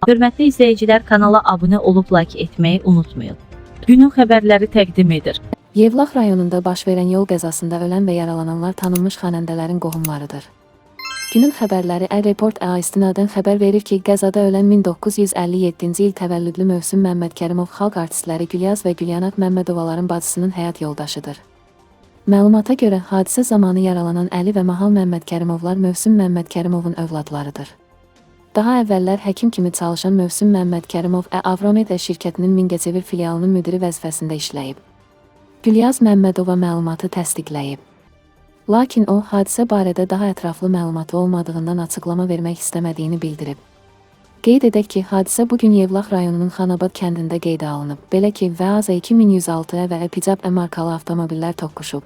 Hörmətli izləyicilər, kanala abunə olub like etməyi unutmayın. Günün xəbərləri təqdim edir. Yevlax rayonunda baş verən yol qəzasında ölən və yaralananlar tanınmış xanəndələrin qohumlarıdır. Günün xəbərləri Er-Report-a istinadən xəbər verir ki, qəzada ölən 1957-ci il təvəllüdlü Mövsüm Məmmədkərimov xalq artistləri Gülyaz və Gülyanat Məmmədovaların bacısının həyat yoldaşıdır. Məlumata görə, hadisə zamanı yaralanan Əli və Mahal Məmmədkərimovlar Mövsüm Məmmədkərimovun övladlarıdır. Daha əvvəllər həkim kimi çalışan Mövsüm Məmmədkərimov Avromed şirkətinin Mingəçevir filialının müdiri vəzifəsində işləyib. Gülyaz Məmmədova məlumatı təsdiqləyib. Lakin o, hadisə barədə daha ətraflı məlumatı olmadığından açıqlama vermək istəmədiyini bildirib. Qeyd edək ki, hadisə bugün Yevlax rayonunun Xanabad kəndində qeydə alınıb. Belə ki, VAZ 2106 və Epicab markalı avtomobillər toqquşub.